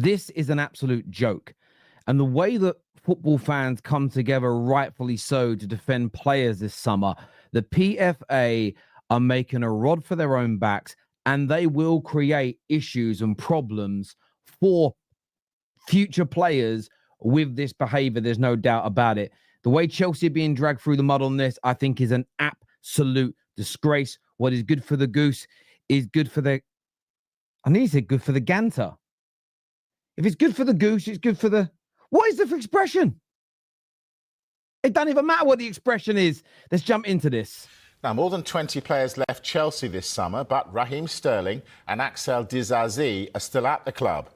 this is an absolute joke. And the way that football fans come together, rightfully so, to defend players this summer, the PFA are making a rod for their own backs, and they will create issues and problems for future players with this behavior. There's no doubt about it. The way Chelsea are being dragged through the mud on this, I think, is an absolute disgrace. What is good for the goose is good for the... I need to say good for the ganter. If it's good for the goose, it's good for the... What is the expression? It doesn't even matter what the expression is. Let's jump into this. Now, more than 20 players left Chelsea this summer, but Raheem Sterling and exile Disasi are still at the club.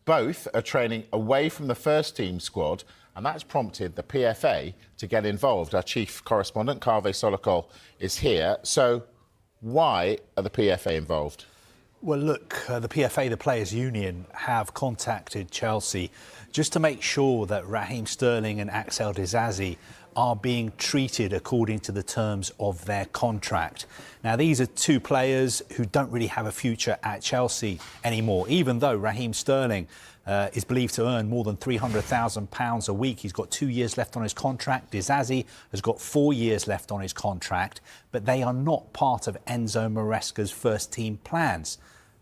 Both are training away from the first team squad, and that's prompted the PFA to get involved. Our chief correspondent, Kaveh Solokol, is here. So why are the PFA involved? Well, look, the PFA, the Players' Union, have contacted Chelsea just to make sure that Raheem Sterling and exile Disasi are being treated according to the terms of their contract. Now, these are two players who don't really have a future at Chelsea anymore, even though Raheem Sterling is believed to earn more than £300,000 a week. He's got 2 years left on his contract. Disasi has got 4 years left on his contract, but they are not part of Enzo Maresca's first team plans.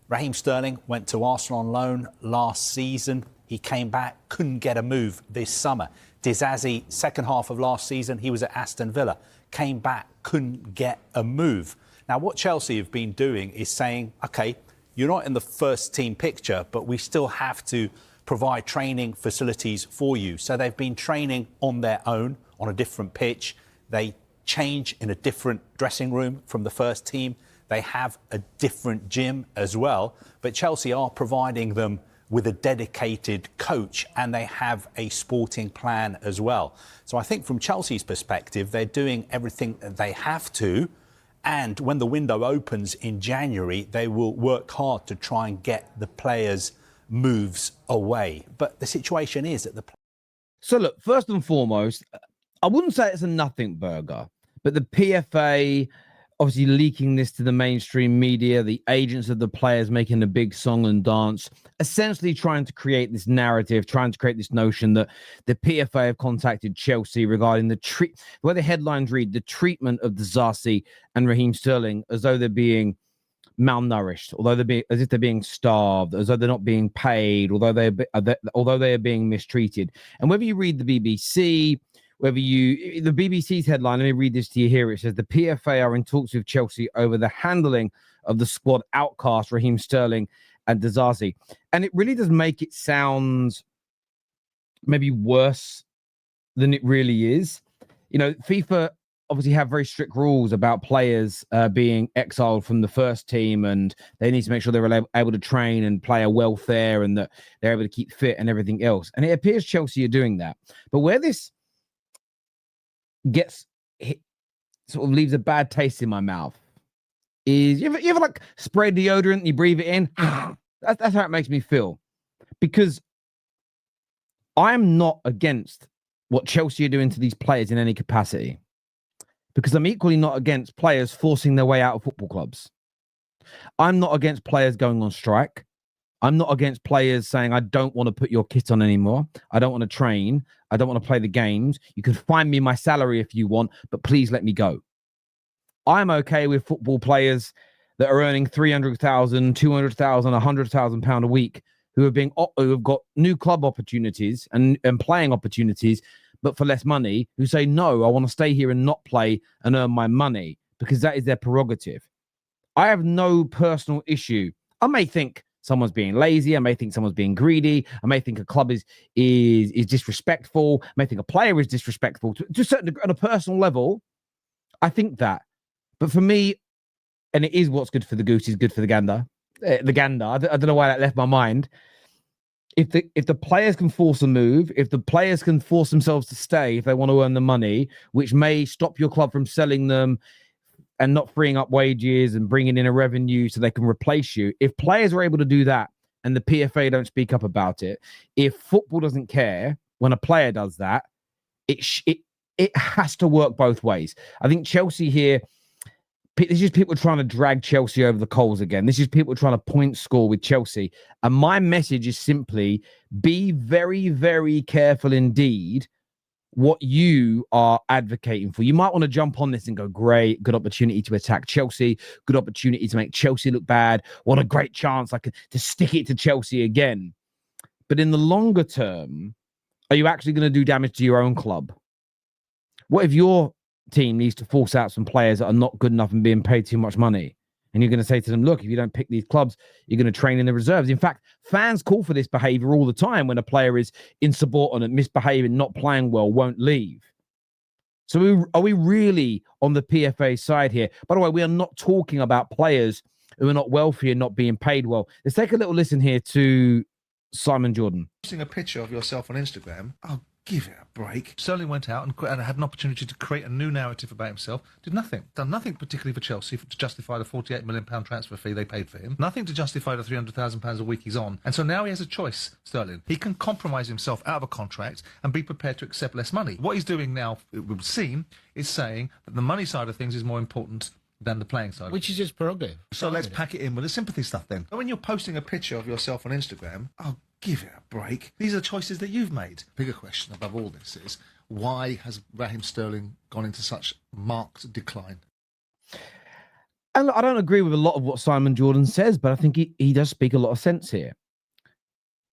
Raheem Sterling went to Arsenal on loan last season. He came back, couldn't get a move this summer. Disasi, second half of last season, he was at Aston Villa, came back, couldn't get a move. Now, what Chelsea have been doing is saying, OK, you're not in the first team picture, but we still have to provide training facilities for you. So they've been training on their own, on a different pitch. They change in a different dressing room from the first team. They have a different gym as well. But Chelsea are providing them with a dedicated coach, and they have a sporting plan as well. So I think from Chelsea's perspective, they're doing everything that they have to. And when the window opens in January, they will work hard to try and get the players' moves away. But the situation is that the... So look, first and foremost, I wouldn't say it's a nothing burger, but the PFA obviously leaking this to the mainstream media, the agents of the players making a big song and dance, essentially trying to create this narrative, trying to create this notion that the PFA have contacted Chelsea regarding the where the headlines read, the treatment of Disasi and Raheem Sterling as though they're being malnourished, as if they're being starved, as though they're not being paid, although they are being mistreated. And whether you read the BBC, the BBC's headline, let me read this to you here. It says the PFA are in talks with Chelsea over the handling of the squad outcast Raheem Sterling and Disasi. And it really does make it sound maybe worse than it really is. You know, FIFA obviously have very strict rules about players being exiled from the first team, and they need to make sure they're able to train and player welfare and that they're able to keep fit and everything else. And it appears Chelsea are doing that. But where this sort of leaves a bad taste in my mouth is you ever like spray deodorant and you breathe it in? That's how it makes me feel, because I'm not against what Chelsea are doing to these players in any capacity, because I'm equally not against players forcing their way out of football clubs. I'm not against players going on strike. I'm not against players saying, I don't want to put your kit on anymore. I don't want to train. I don't want to play the games. You can find me my salary if you want, but please let me go. I'm okay with football players that are earning 300,000, 200,000, 100,000 pound a week who have got new club opportunities and playing opportunities, but for less money, who say, no, I want to stay here and not play and earn my money, because that is their prerogative. I have no personal issue. I may think someone's being lazy. I may think someone's being greedy. I may think a club is disrespectful. I may think a player is disrespectful to a certain degree, on a personal level. I think that. But for me, and it is what's good for the goose is good for the gander. I don't know why that left my mind. If the players can force a move, if the players can force themselves to stay, if they want to earn the money, which may stop your club from selling them and not freeing up wages and bringing in a revenue so they can replace you. If players are able to do that and the PFA don't speak up about it, if football doesn't care when a player does that, it has to work both ways. I think Chelsea here, This is people trying to drag Chelsea over the coals again. This is people trying to point score with Chelsea. And my message is simply be very, very careful indeed what you are advocating for. You might want to jump on this and go, great, good opportunity to attack Chelsea, good opportunity to make Chelsea look bad. What a great chance to stick it to Chelsea again. But in the longer term, are you actually going to do damage to your own club? What if your team needs to force out some players that are not good enough and being paid too much money? And you're going to say to them, look, if you don't pick these clubs, you're going to train in the reserves. In fact, fans call for this behavior all the time when a player is insubordinate, misbehaving, not playing well, won't leave. So are we really on the PFA side here? By the way, we are not talking about players who are not wealthy and not being paid well. Let's take a little listen here to Simon Jordan. Posting a picture of yourself on Instagram, oh, give it a break. Sterling went out and had an opportunity to create a new narrative about himself. Did nothing. Done nothing particularly for Chelsea to justify the £48 million transfer fee they paid for him. Nothing to justify the £300,000 a week he's on. And so now he has a choice, Sterling. He can compromise himself out of a contract and be prepared to accept less money. What he's doing now, it would seem, is saying that the money side of things is more important than the playing side. Which is just prerogative. So let's pack it in with the sympathy stuff then. When you're posting a picture of yourself on Instagram, oh, give it a break. These are choices that you've made. Bigger question above all this is, why has Raheem Sterling gone into such marked decline? And look, I don't agree with a lot of what Simon Jordan says, but I think he does speak a lot of sense here.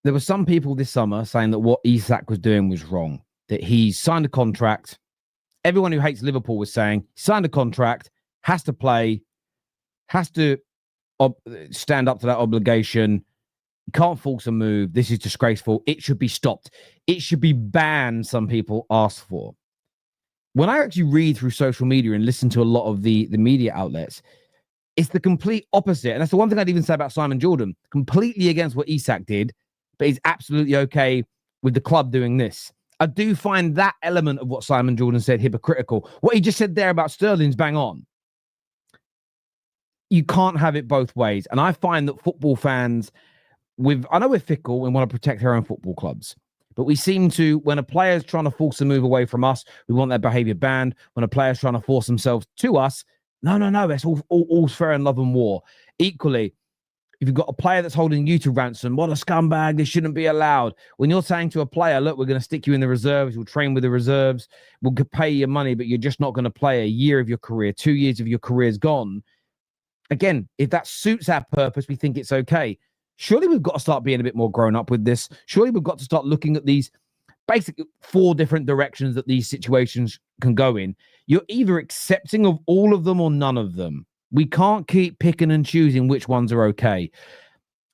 There were some people this summer saying that what Isak was doing was wrong, that he signed a contract. Everyone who hates Liverpool was saying he signed a contract, has to play, has to stand up to that obligation, can't force a move. This is disgraceful. It should be stopped. It should be banned, some people asked for. When I actually read through social media and listen to a lot of the media outlets, it's the complete opposite. And that's the one thing I'd even say about Simon Jordan. Completely against what Isak did, but he's absolutely okay with the club doing this. I do find that element of what Simon Jordan said hypocritical. What he just said there about Sterling's bang on. You can't have it both ways. And I find that football fans, I know we're fickle and want to protect our own football clubs, but we seem to, when a player's trying to force a move away from us, we want their behavior banned. When a player's trying to force themselves to us, no, that's all fair in love and war. Equally, if you've got a player that's holding you to ransom, what a scumbag, this shouldn't be allowed. When you're saying to a player, look, we're going to stick you in the reserves, we'll train with the reserves, we'll pay you money, but you're just not going to play a year of your career, 2 years of your career's gone. Again, if that suits our purpose, we think it's okay. Surely we've got to start being a bit more grown up with this. Surely we've got to start looking at these basically 4 different directions that these situations can go in. You're either accepting of all of them or none of them. We can't keep picking and choosing which ones are okay.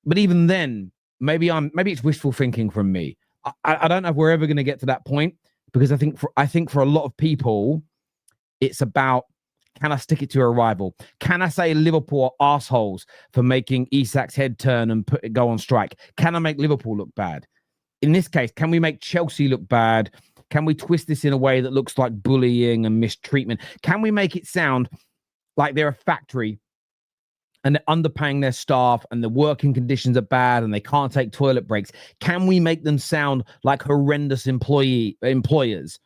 But even then, maybe it's wishful thinking from me. I don't know if we're ever going to get to that point, because I think for a lot of people, it's about, can I stick it to a rival? Can I say Liverpool are arseholes for making Isak's head turn and go on strike? Can I make Liverpool look bad? In this case, can we make Chelsea look bad? Can we twist this in a way that looks like bullying and mistreatment? Can we make it sound like they're a factory and they're underpaying their staff and the working conditions are bad and they can't take toilet breaks? Can we make them sound like horrendous employers?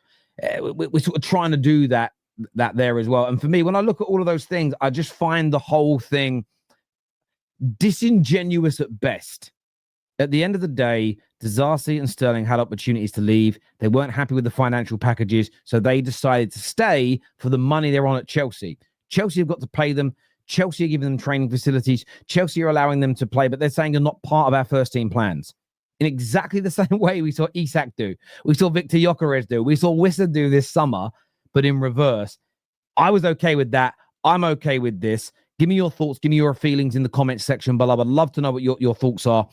We're sort of trying to do that there as well. And for me, when I look at all of those things, I just find the whole thing disingenuous at best. At the end of the day, Disasi and Sterling had opportunities to leave. They weren't happy with the financial packages, so they decided to stay for the money they're on at Chelsea. Chelsea have got to pay them. Chelsea are giving them training facilities. Chelsea are allowing them to play, but they're saying you're not part of our first team plans. In exactly the same way we saw Isak do. We saw Victor Gyökeres do. We saw Wissa do this summer, but in reverse. I was okay with that. I'm okay with this. Give me your thoughts. Give me your feelings in the comments section below. I'd love to know what your thoughts are.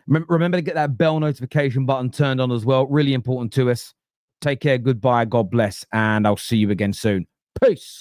Remember to get that bell notification button turned on as well. Really important to us. Take care. Goodbye. God bless. And I'll see you again soon. Peace.